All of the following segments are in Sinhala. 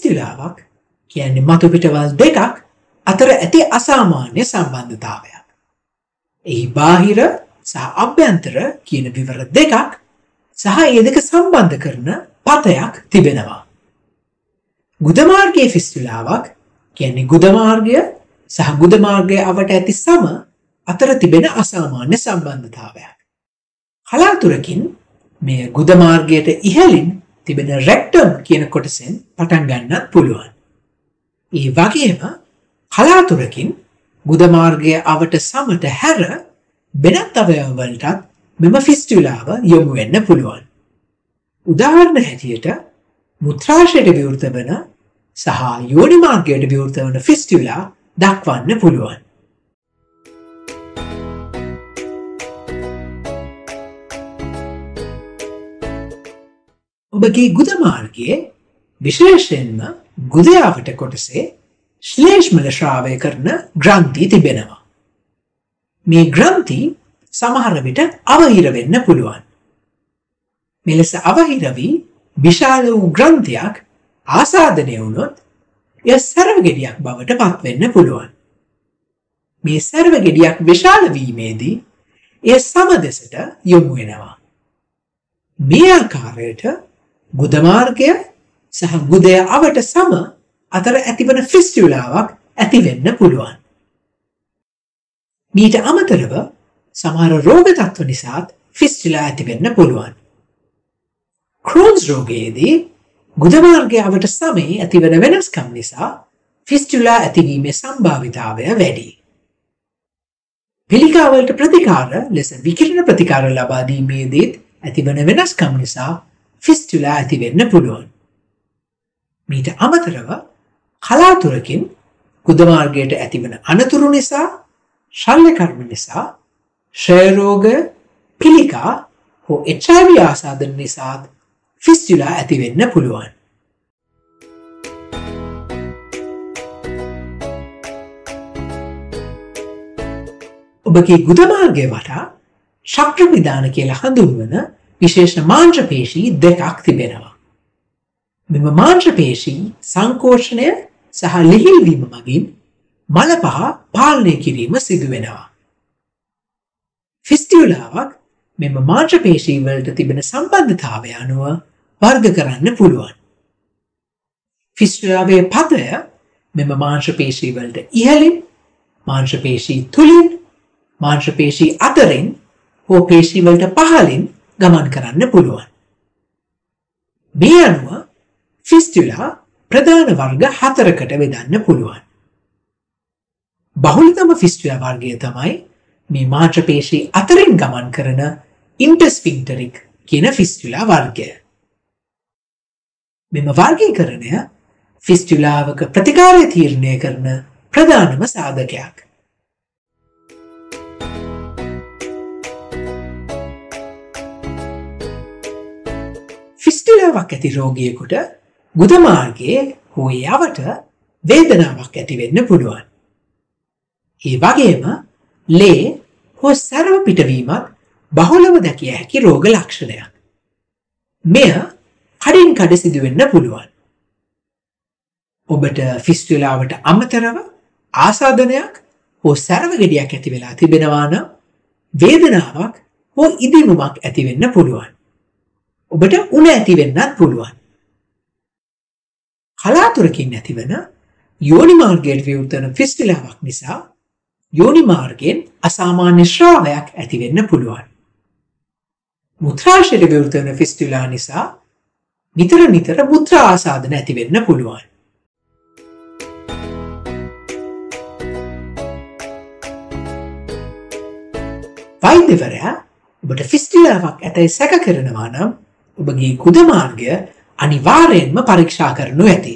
ෆිස්ටිලාවක් කියන්නේ මතු පිටවල් දෙකක් අතර ඇති අසාමාන්‍ය සම්බන්ධතාවයක්. එහි බාහිර සහ අභ්‍යන්තර කියන විවර දෙකක් සහ ඒ දෙක සම්බන්ධ කරන පතයක් තිබෙනවා. ගුදමාර්ගයේ ෆිස්ටිලාවක් කියන්නේ ගුදමාර්ගය සහ ගුදමාර්ගය අවට ඇති සම අතර තිබෙන අසාමාන්‍ය සම්බන්ධතාවයක්. කලාතුරකින් මේ ගුදමාර්ගයට ඉහළින් තිබෙන රෙක්ටම් කියන කොටසෙන් පටන් ගන්නත් පුළුවන්. ඒ වගේම කලාතුරකින් ගුදමාර්ගය අවට සමට හැර වෙනත් අවයව වලටත් මෙම ෆිස්ටිලාව යොමු වෙන්න පුළුවන්. උදාහරණ හැටියට මුත්‍රාශයට විවෘත වන සහ යෝනි මාර්ගයට විවෘත වන ෆිස්ටිලා දක්වන්න පුළුවන්. ඔබගේ ගුද මාර්ගයේ විශේෂයෙන්ම ගුදයාවට කොටසේ ශ්ලේෂ්මල ශ්‍රාවය කරන ග්‍රන්ථි තිබෙනවා. මේ ග්‍රන්ථි සමහර විට අවහිර වෙන්න පුළුවන්. මෙලෙස අවහිර වී විශාල වූ ග්‍රන්ථියක් ආසාදනය වුණොත් එය සර්ව ගෙඩියක් බවට පත්වෙන්න පුළුවන්. මේ සර්ව ගෙඩියක් විශාල වීමේදී එය සම දෙසට යොමු වෙනවා. මේ ආකාරයට ගුද මාර්ගය සහ ගුදය අවට සම අතර ඇතිවන ෆිස්ටිලාවක් ඇති වෙන්න පුළුවන්. මීට අමතරව සමහර රෝග තත්ත්ව නිසාත් ෆිස්ටිලා ඇති වෙන්න පුළුවන්. ක්‍රෝන්ස් රෝගයේදී ගුද මාර්ගය අවට සමේ ඇතිවන වෙනස්කම් නිසා ෆිස්ටිලා ඇතිවීමේ සම්භාවිතාවය වැඩි. පිළිකා වලට ප්‍රතිකාර ලෙස විකිරණ ප්‍රතිකාර ලබා දීමේදීත් ඇතිවන වෙනස්කම් නිසා ෆිස්ටිලා ඇති වෙන්න පුළුවන්. මීට අමතරව කලාතුරකින් ගුද මාර්ගයට ඇතිවන අනතුරු නිසා, ශල්‍ය කර්ම නිසා, ක්ෂය රෝග, පිළිකා හෝ HIV ආසාදන නිසාත් ෆිස්ටිලා ඇති වෙන්න පුළුවන්. ඔබගේ ගුද මාර්ගය වටා ශක්‍ර විධාන කියලා හඳුන්වන විශේෂ මාංශපේශී දෙකක් තිබෙනවා. මෙම මාංශපේශී සංකෝෂණය සහ ලිහිල්වීම මගින් මල පහ පාලනය කිරීම සිදු වෙනවා. ෆිස්ටිලාවක් මෙම මාංශපේශී වලට තිබෙන සම්බන්ධතාවය අනුව වර්ග කරන්න පුළුවන්. ෆිස්ටිලාවේ පතය මෙම මාංශපේශී වලට ඉහළින්, මාංශපේශී තුලින්, මාංශපේශී අතරින් හෝ පේශී වලට පහළින් ගමන් කරන්න පුළුවන්. මේ අනුව ෆිස්ටිලා ප්‍රධාන වර්ග 4කට බෙදන්න පුළුවන්. බහුලතම ෆිස්ටිලා වර්ගය තමයි මේ මාංශපේශී අතරින් ගමන් කරන ඉන්ටර්ස්ෆින්ක්ටරික් කියන ෆිස්ටිලා වර්ගය. මෙම වර්ගීකරණය ෆිස්ටිලාවක ප්‍රතිකාරය තීරණය කරන ප්‍රධානම සාධකයක්. ෆිස්ටිලාවක් ඇති රෝගියෙකුට ගුද මාර්ගයේ හෝ යවට වේදනාවක් ඇති වෙන්න පුළුවන්. ඒ වගේම ලේ හෝ සරව පිටවීමත් බහුලව දැකිය හැකි රෝග ලක්ෂණයක්. මෙය කඩින් කඩ සිදු වෙන්න පුළුවන්. ඔබට ෆිස්ටිලාවට අමතරව ආසාදනයක් හෝ සරව ගෙඩියක් ඇති වෙලා තිබෙනවා නම් වේදනාවක් හෝ ඉදිමුමක් ඇති වෙන්න පුළුවන්. ඔබට උණ ඇති වෙන්නත් පුළුවන්. කලාතුරකින් ඇතිවන යෝනි මාර්ගයට විවෘත වන ෆිස්ටිලාවක් නිසා යෝනි මාර්ගයෙන් අසාමාන්‍ය ශ්‍රාවයක් ඇති වෙන්න පුළුවන්. මුත්‍රාශයට විවෘත වන ෆිස්ටිලා නිසා නිතර නිතර මුත්‍රා ආසාදන ඇති වෙන්න පුළුවන්. වෛද්‍යවරයා ඔබට ෆිස්ටිලාවක් ඇතැයි සැක කරනවා නම් ඔබගේ ගුද මාර්ගය අනිවාර්යෙන්ම පරීක්ෂා කරනු ඇති.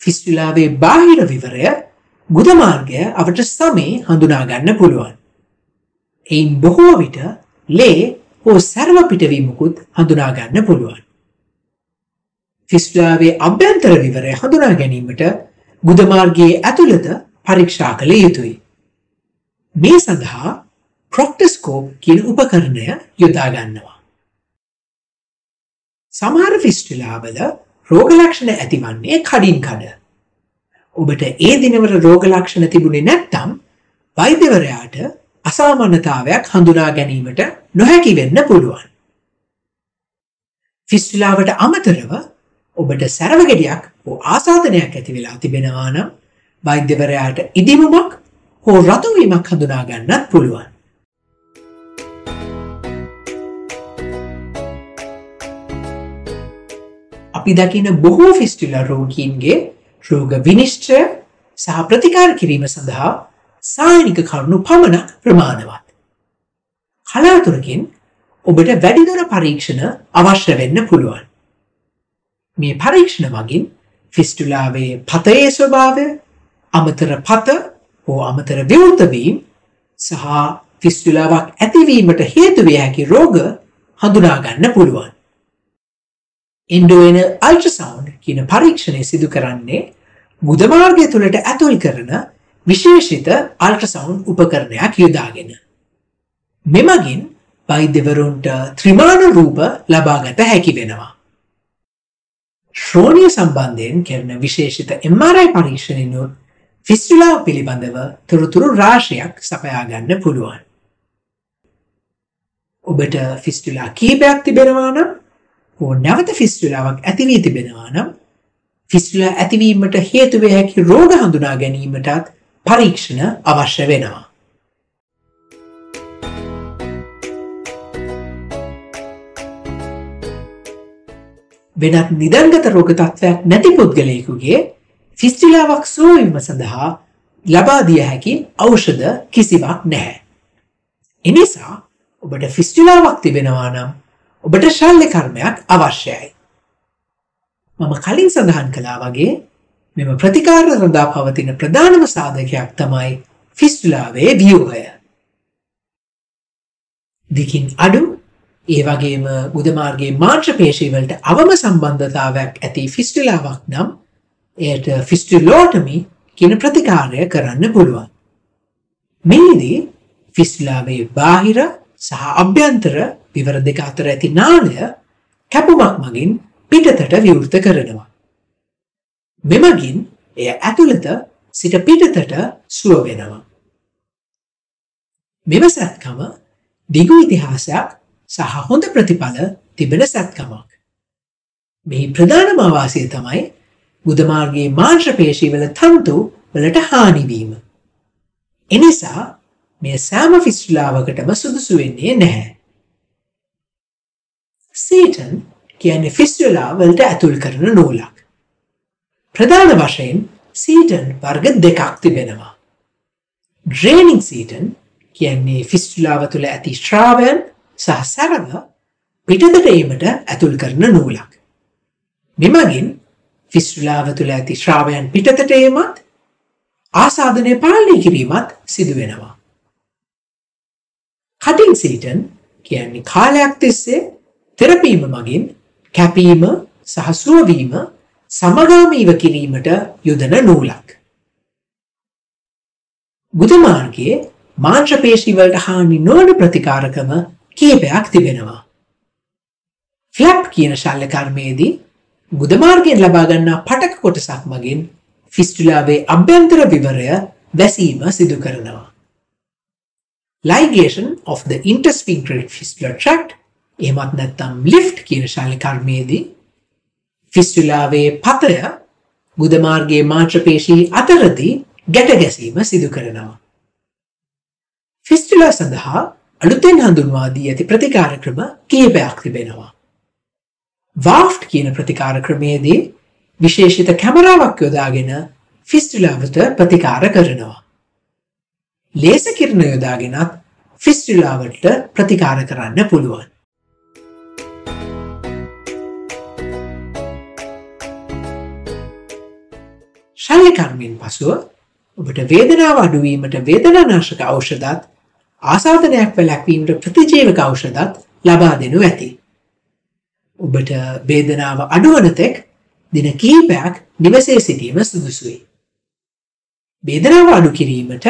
ෆිස්ටිලාවේ බාහිර විවරය ගුද මාර්ගය අවට සමේ හඳුනා ගන්න පුළුවන්. එයින් බොහෝ විට ලේ හෝ සර්ව පිටවීමකුත් හඳුනා ගන්න පුළුවන්. ෆිස්ටිලාවේ අභ්‍යන්තර විවරය හඳුනා ගැනීමට ගුද මාර්ගයේ ඇතුළත පරීක්ෂා කළ යුතුයි. මේ සඳහා ප්‍රොක්ටොස්කෝප් කියන උපකරණය යොදා ගන්නවා. සමහර ෆිස්ටිලාවල රෝග ලක්ෂණ ඇතිවන්නේ කඩින් කඩ. ඔබට ඒ දිනවල රෝග ලක්ෂණ තිබුණේ නැත්නම් වෛද්‍යවරයාට අසාමාන්‍යතාවයක් හඳුනා ගැනීමට නොහැකි වෙන්න පුළුවන්. ෆිස්ටුලාවට අමතරව ඔබට සැරව ගෙඩියක් හෝ ආසාදනයක් ඇති වෙලා තිබෙනවා නම් වෛද්‍යවරයාට ඉදිමුමක් හෝ රතු වීමක් හඳුනා ගන්නත් පුළුවන්. අපි දකින බොහෝ ෆිස්ටුලා රෝගීන්ගේ රෝග විනිශ්චය සහ ප්‍රතිකාර කිරීම සඳහා සායනික කරුණු පමණක් ප්‍රමාණවත්. කලාතුරකින් ඔබට වැඩිදුර පරීක්ෂණ අවශ්‍ය වෙන්න පුළුවන්. මේ පරීක්ෂණ මගින් ෆිස්ටුලාවේ පතයේ ස්වභාවය, අමතර පත හෝ අමතර විවෘත වීම සහ ෆිස්ටුලාවක් ඇතිවීමට හේතු විය හැකි රෝග හඳුනා ගන්න පුළුවන්. එන්ඩෝවෙන අල්ට්‍රසවුන්ඩ් කියන පරීක්ෂණය සිදු කරන්නේ ගුද මාර්ගය තුළට ඇතුල් කරන විශේෂිත අල්ට්‍රසවුන්ඩ් උපකරණයක් යොදාගෙන. මෙමගින් වෛද්‍යවරුන්ට ත්‍රිමාණ රූප ලබාගත හැකි වෙනවා. ශ්‍රෝණිය සම්බන්ධයෙන් කරන විශේෂිත MRI පරීක්ෂණයනුත් ෆිස්ටුලාව පිළිබඳව තොරතුරු රාශියක් සපයා ගන්න පුළුවන්. ඔබට ෆිස්ටුලා කීපයක් තිබෙනවා නම් හෝ නැවත ෆිස්ටුලාවක් ඇති වී තිබෙනවා නම් ෆිස්ටුලා ඇතිවීමට හේතු වේ හැකි රෝග හඳුනා ගැනීමටත් පරීක්ෂණ අවශ්‍ය වෙනවා. වෙනත් නිදන්ගත රෝග තත්ත්වයක් නැති පුද්ගලයෙකුගේ ෆිස්ටුලාවක් සුවවීම සඳහා ලබා දිය හැකි ඖෂධ කිසිවක් නැහැ. එනිසා ඔබට ෆිස්ටුලාවක් තිබෙනවා නම් ඔබට ශල්‍ය කර්මයක් අවශ්‍යයි. මම කලින් සඳහන් කළා වගේ මෙම ප්‍රතිකාර සඳහා පවතින ප්‍රධානම සාධකයක් තමයි ෆිස්ටුලාවේ ව්‍යුහය. දිකින් අඩු ඒ වගේම ගුද මාර්ගයේ මාංශ පේශී වලට අවම සම්බන්ධතාවයක් ඇති ෆිස්ටුලාවක් නම් එයට ෆිස්ටුලෝටමි කියන ප්‍රතිකාරය කරන්න පුළුවන්. මේදී ෆිස්ටුලාවේ බාහිර සහ අභ්‍යන්තර විවර දෙක අතර ඇති නාලය කැපුමක් මගින් පිටතට විවෘත කරනවා. මෙමගින් එය ඇතුළත සිට පිටතට සුව වෙනවා. මෙම සැත්කම දිගු ඉතිහාසයක් සහ හොඳ ප්‍රතිඵල තිබෙන සැත්කමක්. මෙහි ප්‍රධානම අවාසිය තමයි ගුද මාර්ගයේ මාංශ පේශීවල තන්තු වලට හානිවීම. එනිසා මේ සෑම ෆිස්ටුලාවකටම සුදුසු වෙන්නේ නැහැ. සීටන් කියන්නේ ෆිස්ටුලා වලට ඇතුල් කරන නූලක්. ප්‍රධාන වශයෙන් සීටන් වර්ග දෙකක් තිබෙනවා. ඩ්‍රේනින් සීටන් කියන්නේ ෆිස්ටුලාව තුළ ඇති ශ්‍රාවයන් සහ සැරව පිටතට ඒමට ඇතුල් කරන නූලක්. මෙමගින් ෆිස්ටුලාව තුළ ඇති ශ්‍රාවයන් පිටතට ඒමත් ආසාදනය පාලනය කිරීමත් සිදු වෙනවා. කටින් සීටන් කියන්නේ කාලයක් තිස්සේ තෙරපීම මගින් කැපීම සහ සුවවීම සමගාමීව කිරීමට යොදන නූලක්. ගුද මාර්ගයේ මාංශ පේශී වලට හානි නොවන ප්‍රතිකාරකම කීපයක් තිබෙනවා. ෆ්ලැප් කියන ශල්‍ය කර්මයේදී ගුද මාර්ගයෙන් ලබා ගන්නා පටක කොටසක් මගින් ෆිස්ටුලාවේ අභ්‍යන්තර විවරය වැසීම සිදු කරනවා. Ligation of the intersphincteric fistula tract එහෙමත් නැත්නම් ලිෆ්ට් කියන ශල්‍ය කර්මයේදී ෆිස්ටුලාවේ පතය ගුද මාර්ගයේ මාංශ පේශී අතරදී ගැට ගැසීම සිදු කරනවා. ෆිස්ටුලා සඳහා අලුතෙන් හඳුන්වා දී ඇති ප්‍රතිකාර ක්‍රම කීපයක් තිබෙනවා. වාෆ්ට් කියන ප්‍රතිකාර ක්‍රමයේදී විශේෂිත කැමරාවක් යොදාගෙන ෆිස්ටුලාවට ප්‍රතිකාර කරනවා. ලේසර් කිරණ යොදාගෙනත් ෆිස්ටුලාවට ප්‍රතිකාර කරන්න පුළුවන්. ශල්‍ය කර්මයෙන් පසුව ඔබට වේදනාව අඩුවීමට වේදනානාශක ඖෂධත් ආසාදනයක් වැළැක්වීමට ප්‍රතිජීවක ඖෂධත් ලබා දෙනු ඇති. ඔබට වේදනාව අඩුවන තෙක් දින කිහිපයක් නිවසේ සිටීම සුදුසුයි. වේදනාව අඩු කිරීමට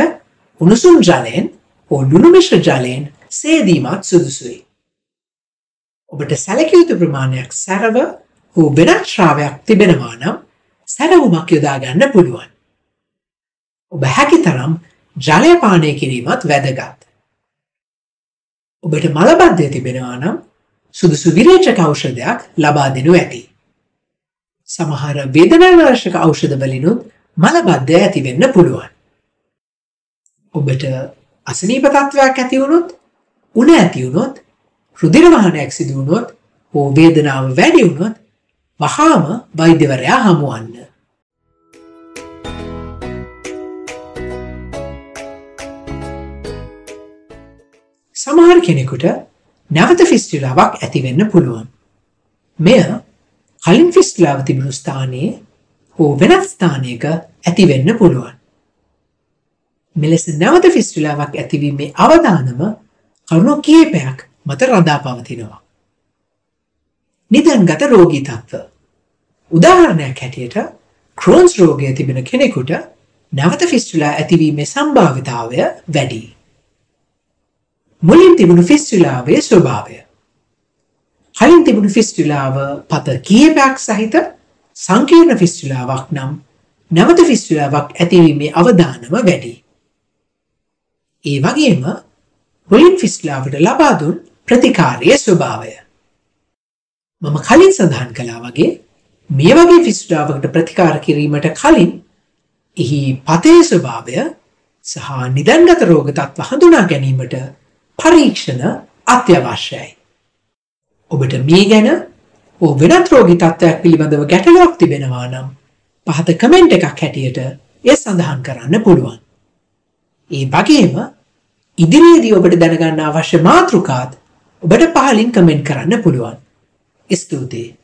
උණුසුම් ජලයෙන් හෝ ලුණු මිශ්‍ර ජලයෙන් සේදීමත් සුදුසුයි. ඔබට සැලකිය යුතු ප්‍රමාණයක් සැරව හෝ වෙනත් ශ්‍රාවයක් තිබෙනවා නම් සැලවුමක් යොදා ගන්න පුළුවන්. ඔබ හැකිතරම් ජලය පානය කිරීමත් වැදගත්. ඔබට මලබද්ධය තිබෙනවා නම් සුදුසු විරේචක ඖෂධයක් ලබා දෙනු ඇති. සමහර වේදනානාශක ඖෂධ වලිනුත් මලබද්ධය ඇති වෙන්න පුළුවන්. ඔබට අසනීප තත්ත්වයක් ඇති වුණොත්, උණ ඇති වුණොත්, රුධිර වහනයක් සිදු වුණොත්, හෝ වේදනාව වැඩි වුණොත් වහාම වෛද්‍යවරයා හමුවන්න. සමහර කෙනෙකුට නැවත ෆිස්ටුලාවක් ඇති වෙන්න පුළුවන්. මෙය කලින් ෆිස්ටුලාව තිබුණු ස්ථානයේ හෝ වෙනත් ස්ථානයක ඇති වෙන්න පුළුවන්. මෙලෙස නැවත ෆිස්ටුලාවක් ඇතිවීමේ අවදානම කරුණු කිහිපයක් මත රඳා පවතිනවා. නිදන්ගත රෝගී තත්ත්ව. උදාහරණයක් හැටියට ක්‍රෝන්ස් රෝගය තිබෙන කෙනෙකුට නැවත ෆිස්ටුලා ඇතිවීමේ සම්භාවිතාවය වැඩි. මුලින් තිබුණු ෆිස්ටුලාවේ ස්වභාවය. කලින් තිබුණු ෆිස්ටුලාව පත කිහිපයක් සහිත සංකීර්ණ ෆිස්ටුලාවක් නම් නැවත ෆිස්ටුලාවක් ඇතිවීමේ අවදානම වැඩි. ඒ වගේම මුලින් ෆිස්ටුලාවට ලබා දුන් ප්‍රතිකාරයේ ස්වභාවය. මම කලින් සඳහන් කළා වගේ මේ වගේ ෆිස්ටුලාවකට ප්‍රතිකාර කිරීමට කලින් එහි පතේ ස්වභාවය සහ නිදන්ගත රෝග තත්ත්ව හඳුනා ගැනීමට පරීක්ෂණ අත්‍යවශ්‍යයි. ඔබට මේ ගැන හෝ වෙනත් රෝගී තත්ත්වයක් පිළිබඳව ගැටලුවක් තිබෙනවා නම් පහත කමෙන්ට් එකක් හැටියට එය සඳහන් කරන්න පුළුවන්. ඒ වගේම ඉදිරියේදී ඔබට දැනගන්න අවශ්‍ය මාතෘකාත් ඔබට පහලින් කමෙන්ට් කරන්න පුළුවන්. ස්තුතියි.